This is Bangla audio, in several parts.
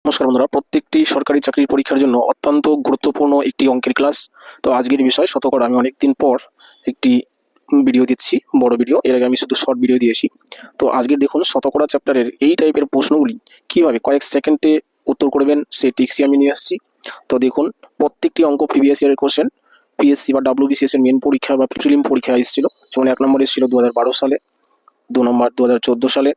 নমস্কার বন্ধুরা, প্রত্যেকটি সরকারি চাকরির পরীক্ষার জন্য অত্যন্ত গুরুত্বপূর্ণ একটি অঙ্কের ক্লাস। তো আজকের বিষয় শতকরা। আমি অনেকদিন পর একটি ভিডিও দিচ্ছি, বড় ভিডিও। এর আগে আমি শুধু শর্ট ভিডিও দিয়েছি। তো আজকের দেখুন শতকরা চ্যাপ্টারের এই টাইপের প্রশ্নগুলি কিভাবে কয়েক সেকেন্ডে উত্তর করবেন সেই টিক্সই আমি নিয়ে আসছি। তো দেখুন, প্রত্যেকটি অঙ্ক প্রিভিয়াস ইয়ারের কোশ্চেন পিএসসি বা ডাব্লিউবিসিএস এর মেন পরীক্ষা বা প্রিলিম পরীক্ষা এসেছিল। যেমন 1 নম্বর এসেছিল 2012 সালে, 2 নম্বর 2014 সালে।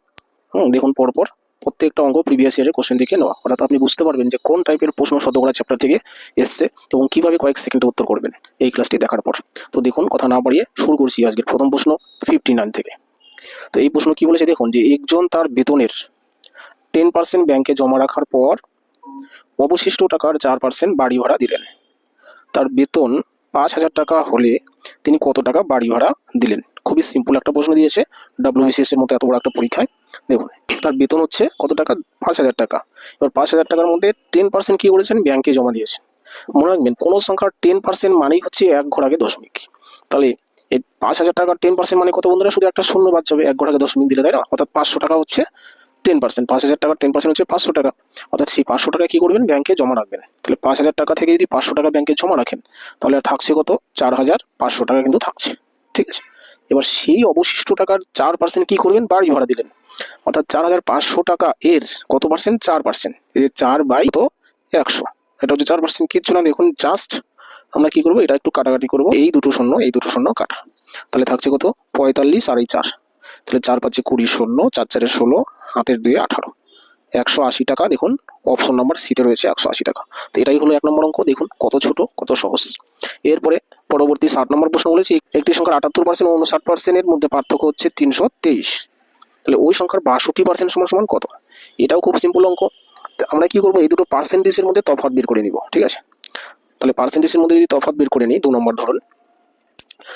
দেখুন পরপর প্রত্যেকটা অঙ্ক প্রিভিয়াস ইয়ারের কোশ্চেন থেকে নেওয়া, অর্থাৎ আপনি বুঝতে পারবেন যে কোন টাইপের প্রশ্ন শতকরা চ্যাপ্টার থেকে এসছে এবং কিভাবে কয়েক সেকেন্ডে উত্তর করবেন এই ক্লাসটি দেখার পর। তো দেখুন, কথা না বাড়িয়ে শুরু করছি আজকের প্রথম প্রশ্ন 59 থেকে। তো এই প্রশ্ন কি বলেছে দেখুন, যে একজন তার বেতনের 10% ব্যাংকে জমা রাখার পর অবশিষ্ট টাকার 4% বাড়ি ভাড়া দিলেন। তার বেতন 5,000 টাকা হলে তিনি কত টাকা বাড়ি ভাড়া দিলেন? খুবই সিম্পল একটা প্রশ্ন দিয়েছে ডাব্লিউবিসিএস এর মতো এত বড় একটা পরীক্ষায়। দেখুন, তার বেতন হচ্ছে কত টাকা? 5,000 টাকা। এবার 5,000 টাকার মধ্যে 10% কি করেছেন? ব্যাংকে জমা দিয়েছেন। মনে রাখবেন, কোনো সংখ্যার 10% মানেই হচ্ছে এক ঘর আগে দশমিক। তাহলে এই 5,000 টাকার 10% মানে কত বন্ধুরা? শুধু একটা শূন্য বাদ যাবে এক ঘর আগে দশমিক দিলে, তাই না? অর্থাৎ 500 টাকা হচ্ছে 10%। 5,000 টাকার 10% হচ্ছে 500 টাকা। অর্থাৎ সেই 500 টাকা কি করবেন? ব্যাংকে জমা রাখবেন। তাহলে 5,000 টাকা থেকে যদি 500 টাকা ব্যাংকে জমা রাখেন, তাহলে আর থাকছে কত? 4,500 টাকা কিন্তু থাকছে। ঠিক আছে, এবার সেই অবশিষ্ট টাকার 4% কি করবেন? বাড়ি ভাড়া দিলেন। অর্থাৎ 4,500 টাকা এর কত পার্সেন্ট? 4%। এই যে 4/100, এটা হচ্ছে 4%। কিচ্ছু না, দেখুন জাস্ট আমরা কি করবো, এটা একটু কাটাকাটি করবো। এই দুটো শূন্য কাটা, তাহলে থাকছে কত? 45 আর এই 4। তাহলে 4×5 20, শূন্য 4×4 16, হাতের 2 18, 180 টাকা। দেখুন অপশন নাম্বার সিতে রয়েছে 180 টাকা। তো এটাই হলো 1 নম্বর অঙ্ক। দেখুন কত ছোট, কত সহজ। এরপরে পরবর্তী 60 নম্বর প্রশ্ন বলেছি, একটি সংখ্যার 78% ও 59% এর মধ্যে পার্থক্য হচ্ছে 323। তাহলে ওই সংখ্যার 62% সমান কত? এটাও খুব সিম্পল অঙ্ক। আমরা কি করবো, এই দুটো পার্সেন্টেজের মধ্যে তফাৎ বের করে নিব। ঠিক আছে, তাহলে পার্সেন্টেজের মধ্যে যদি তফাৎ বের করে নিই, 2 নম্বর ধরুন,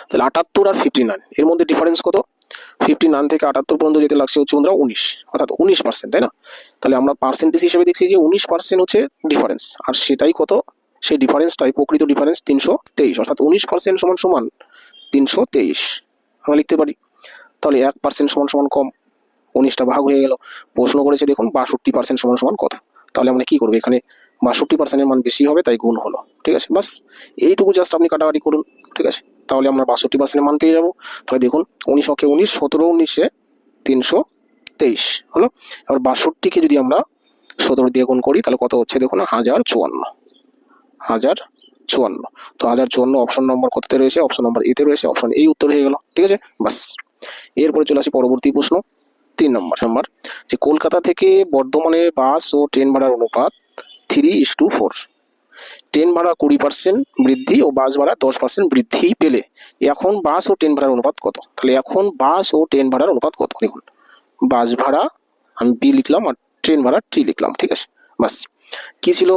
তাহলে 78 আর 59 এর মধ্যে ডিফারেন্স কত? 59 থেকে 78 পর্যন্ত যেতে লাগছে হচ্ছে 19, অর্থাৎ 19%, তাই না? তাহলে আমরা পার্সেন্টেজ হিসেবে দেখছি যে 19% হচ্ছে ডিফারেন্স, আর সেটাই কত? সেই ডিফারেন্সটাই প্রকৃত ডিফারেন্স 323, অর্থাৎ 19% সমান 323 আমরা লিখতে পারি। তাহলে 1% সমান কম, 19টা ভাগ হয়ে গেল। প্রশ্ন করেছে দেখুন 62% সমান কত? তাহলে আমরা কি করবো, এখানে 62%-এর মান বেশি হবে, তাই গুণ হলো। ঠিক আছে, বাস এইটুকু জাস্ট আপনি কাটাকাটি করুন। ঠিক আছে, তাহলে আমরা 62%-এর মান পেয়ে যাবো। তাহলে দেখুন 19 অকে 19, 17 19-এ 323 হলো। এবার 62কে যদি আমরা 17 দিয়ে গুণ করি, তাহলে কত হচ্ছে দেখুন? 1054। তো 1054 অপশন নম্বর কততে রয়েছে? অপশন নম্বর এতে রয়েছে। অপশন এই উত্তর হয়ে গেল। ঠিক আছে, বাস। এরপরে চলে আসি পরবর্তী প্রশ্ন 3 নম্বর, যে কলকাতা থেকে বর্ধমানের বাস ও ট্রেন ভাড়ার অনুপাত 3:4। ট্রেন ভাড়া 20% বৃদ্ধি ও বাস ভাড়া 10% বৃদ্ধি পেলে এখন বাস ও ট্রেন ভাড়ার অনুপাত কত? তাহলে এখন বাস ও ট্রেন ভাড়ার অনুপাত কত? দেখুন, বাস ভাড়া আমি বি লিখলাম আর ট্রেন ভাড়া টি লিখলাম। ঠিক আছে, বাস। কি ছিল?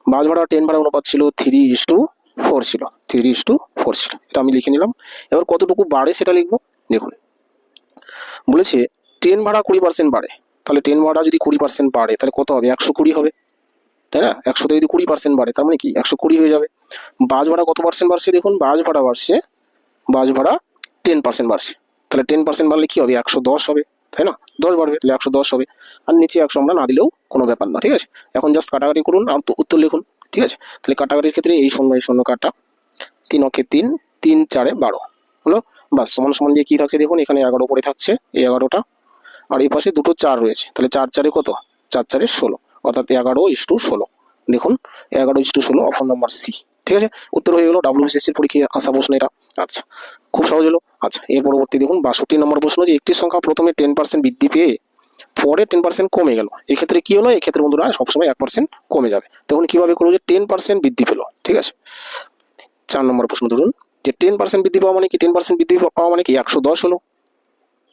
বাস ভাড়া ট্রেন ভাড়ার অনুপাত ছিল 3:4 ছিল। 3:4 ছিল, এটা আমি লিখে নিলাম। এবার কতটুকু বাড়ে সেটা লিখবো। দেখুন, বলেছে ট্রেন ভাড়া 20% বাড়ে। তাহলে ট্রেন ভাড়া যদি 20% বাড়ে, তাহলে কত হবে? 120 হবে, তাই না? 100-তে যদি 20% বাড়ে, তার মানে কি 120 হয়ে যাবে। বাস ভাড়া কত পার্সেন্ট বাড়ছে? দেখুন, বাস ভাড়া 10% বাড়ছে। তাহলে 10% বাড়লে কি হবে? 110 হবে, তাই না? 10 বাড়বে, তাহলে 110 হবে। আর নিচে 100 আমরা না দিলেও কোনো ব্যাপার না। ঠিক আছে, এখন জাস্ট কাটাকাটি করুন আর উত্তর লিখুন। ঠিক আছে, তাহলে কাটাকাটির ক্ষেত্রে এই শূন্য কাটা, 3 অকে 3, 3 4-এ 12 হলো। বাস, সমান দিয়ে কি থাকছে দেখুন, এখানে 11 পড়ে থাকছে, এই 11টা। আর এই পাশে দুটো 4 রয়েছে, তাহলে 4 4-এ কত? 4 4-এ 16, অর্থাৎ 11:16। দেখুন 11:16, অপশন নাম্বার সি। ঠিক আছে, উত্তর হয়ে গেল। ডাব্লিউবিসিএসসির পরীক্ষায় আসা প্রশ্ন এটা। আচ্ছা, খুব সহজ হলো। আচ্ছা, এর পরবর্তী দেখুন 62 নম্বর প্রশ্ন, যে একটি সংখ্যা প্রথমে 10% বৃদ্ধি পেয়ে পরে 10% কমে গেল, এক্ষেত্রে কি হলো? এক্ষেত্রে বন্ধুরা সবসময় 1% কমে যাবে। তখন কিভাবে করবো? যে 10% বৃদ্ধি পেলো। ঠিক আছে, 4 নম্বর প্রশ্ন ধরুন, যে 10% বৃদ্ধি পাওয়া মানে কি? 10% বৃদ্ধি পাওয়া মানে কি? 110 হলো,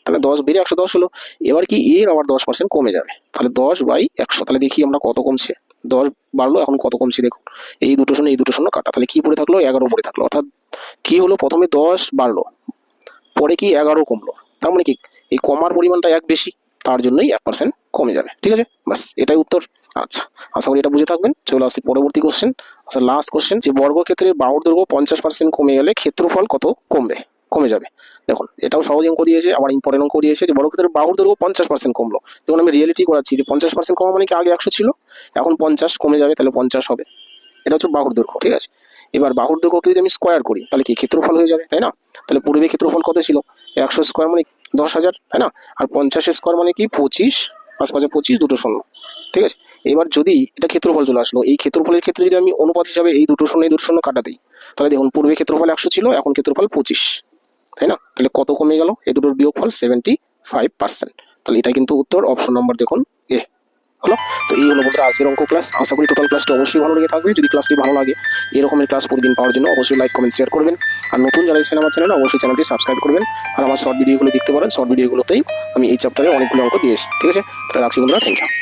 তাহলে 10 বেড়ে 110 হলো। এবার কি এর আবার 10% কমে যাবে, তাহলে 10/100। তাহলে দেখি আমরা কত কমছে। 10 বাড়লো, এখন কত কমছে দেখুন, এই দুটো শূন্য কাটা, তাহলে কি পড়ে থাকলো? 11 পড়ে থাকলো। অর্থাৎ কি হলো? প্রথমে 10 বাড়লো, পরে কি 11 কমলো। তার মানে কি এই কমার পরিমাণটা 1 বেশি, তার জন্যই 1% কমে যাবে। ঠিক আছে, বাস এটাই উত্তর। আচ্ছা, আশা করি এটা বুঝে থাকবেন। চলে আসি পরবর্তী কোশ্চেন। আচ্ছা, লাস্ট কোশ্চেন, যে বর্গক্ষেত্রের বাহুর দৈর্ঘ্য 50% কমে গেলে ক্ষেত্রফল কত কমবে? কমে যাবে। দেখুন এটাও সহজ অঙ্ক দিয়েছে, আবার ইম্পর্টেন্ট অঙ্ক দিয়েছে যে বর্গক্ষেত্রের বাহুর দৈর্ঘ্য 50% কমলো। দেখুন আমি রিয়েলিটি করাচ্ছি যে 50% কমা মানে কি আগে 100 ছিল, এখন 50 কমে যাবে, তাহলে 50 হবে। এটা হচ্ছে বাহুর দৈর্ঘ্য, ঠিক আছে। এবার বাহুর দৈর্ঘ্যকে যদি আমি স্কোয়ার করি তাহলে কি ক্ষেত্রফল হয়ে যাবে, তাই না? তাহলে পূর্বে ক্ষেত্রফল কত ছিল? 100 স্কোয়ার মানে 10,000, তাই না? আর 50 স্কোয়ার মানে কি 25, 5 5 25, দুটো শূন্য, ঠিক আছে। এবার যদি এটা ক্ষেত্রফল চলে আসলো, এই ক্ষেত্রফলের ক্ষেত্রে যদি আমি অনুপাত হিসাবে এই দুটো শূন্য কাটা দিই, তাহলে দেখুন পূর্বে ক্ষেত্রফল 100 ছিল, এখন ক্ষেত্রফল 25, তাই না? তাহলে কত কমে গেল? এই দুটোর বিয়োগফল 75%। তাহলে এটাই কিন্তু উত্তর, অপশন নম্বর দেখুন এ হলো। তো এই হলো বন্ধুরা আজকের অঙ্ক ক্লাস। আশা করি টোটাল ক্লাসটি অবশ্যই ভালো লেগে থাকবে। যদি ক্লাসটি ভালো লাগে, এরকমের ক্লাস প্রতিদিন পাওয়ার জন্য অবশ্যই লাইক কমেন্ট শেয়ার করবেন। আর নতুন যারা এসেছেন আমার চ্যানেলে, অবশ্যই চ্যানেলটি সাবস্ক্রাইব করবেন। আর আমার শর্ট ভিডিওগুলো দেখতে পারেন, শর্ট ভিডিওগুলোতেই আমি এই চ্যাপ্টারে অনেকগুলো অঙ্ক দিয়েছি, ঠিক আছে। তাহলে রাখছি বন্ধুরা, থ্যাংক ইউ।